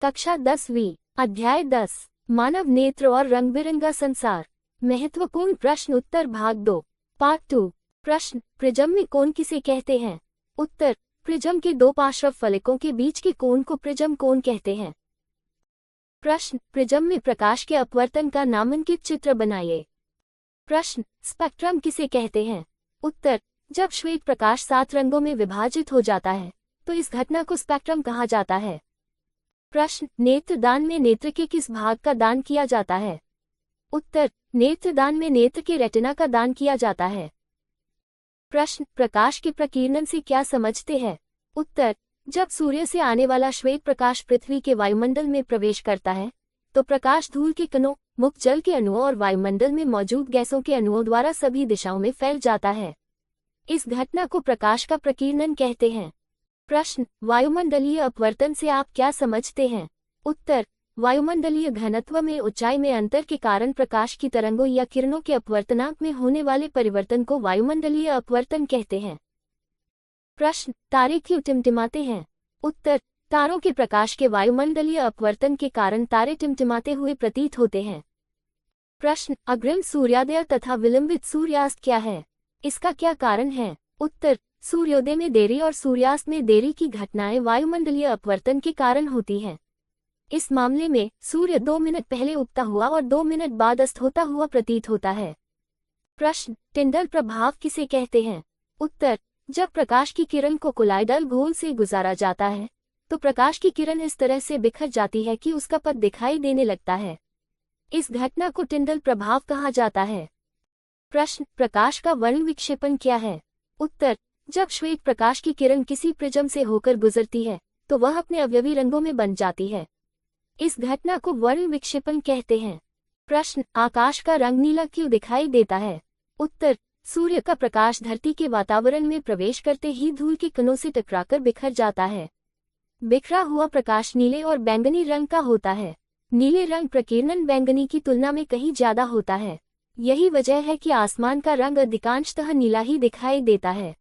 कक्षा 10वीं, अध्याय 10, मानव नेत्र और रंग बिरंगा संसार। महत्वपूर्ण प्रश्न उत्तर भाग 2, पार्ट 2। प्रश्न, प्रिज्म में कोण किसे कहते हैं? उत्तर, प्रिज्म के दो पार्श्व फलकों के बीच के कोण को प्रिज्म कोण कहते हैं। प्रश्न, प्रिज्म में प्रकाश के अपवर्तन का नामांकित चित्र बनाइए। प्रश्न, स्पेक्ट्रम किसे कहते हैं? उत्तर, जब श्वेत प्रकाश 7 रंगों में विभाजित हो जाता है तो इस घटना को स्पेक्ट्रम कहा जाता है। प्रश्न, नेत्रदान में नेत्र के किस भाग का दान किया जाता है? उत्तर, नेत्रदान में नेत्र के रेटिना का दान किया जाता है। प्रश्न, प्रकाश के प्रकीर्णन से क्या समझते हैं? उत्तर, जब सूर्य से आने वाला श्वेत प्रकाश पृथ्वी के वायुमंडल में प्रवेश करता है तो प्रकाश धूल के कणों, मुक्त जल के अणुओं और वायुमंडल में मौजूद गैसों के अणुओं द्वारा सभी दिशाओं में फैल जाता है। इस घटना को प्रकाश का प्रकीर्णन कहते हैं। प्रश्न, वायुमंडलीय अपवर्तन से आप क्या समझते हैं? उत्तर, वायुमंडलीय घनत्व में ऊंचाई में अंतर के कारण प्रकाश की तरंगों या किरणों के अपवर्तनांक में होने वाले परिवर्तन को वायुमंडलीय अपवर्तन कहते हैं। प्रश्न, तारे क्यों टिमटिमाते हैं? उत्तर, तारों के प्रकाश के वायुमंडलीय अपवर्तन के कारण तारे टिमटिमाते हुए प्रतीत होते हैं। प्रश्न, अग्रिम सूर्योदय तथा विलंबित सूर्यास्त क्या है? इसका क्या कारण है? उत्तर, सूर्योदय में देरी और सूर्यास्त में देरी की घटनाएं वायुमंडलीय अपवर्तन के कारण होती हैं। इस मामले में सूर्य 2 मिनट पहले उगता हुआ और 2 मिनट बाद अस्त होता हुआ प्रतीत होता है। प्रश्न, टिंडल प्रभाव किसे कहते हैं? उत्तर, जब प्रकाश की किरण को कोलाइडल घोल से गुजारा जाता है तो प्रकाश की किरण इस तरह से बिखर जाती है कि उसका पथ दिखाई देने लगता है। इस घटना को टिंडल प्रभाव कहा जाता है। प्रश्न, प्रकाश का वर्ण विक्षेपण क्या है? उत्तर, जब श्वेत प्रकाश की किरण किसी प्रिज्म से होकर गुजरती है तो वह अपने अवयवी रंगों में बन जाती है। इस घटना को वर्ण विक्षेपण कहते हैं। प्रश्न, आकाश का रंग नीला क्यों दिखाई देता है? उत्तर, सूर्य का प्रकाश धरती के वातावरण में प्रवेश करते ही धूल के कणों से टकराकर बिखर जाता है। बिखरा हुआ प्रकाश नीले और बैंगनी रंग का होता है। नीले रंग प्रकीर्णन बैंगनी की तुलना में कहीं ज्यादा होता है। यही वजह है कि आसमान का रंग अधिकांशतः नीला ही दिखाई देता है।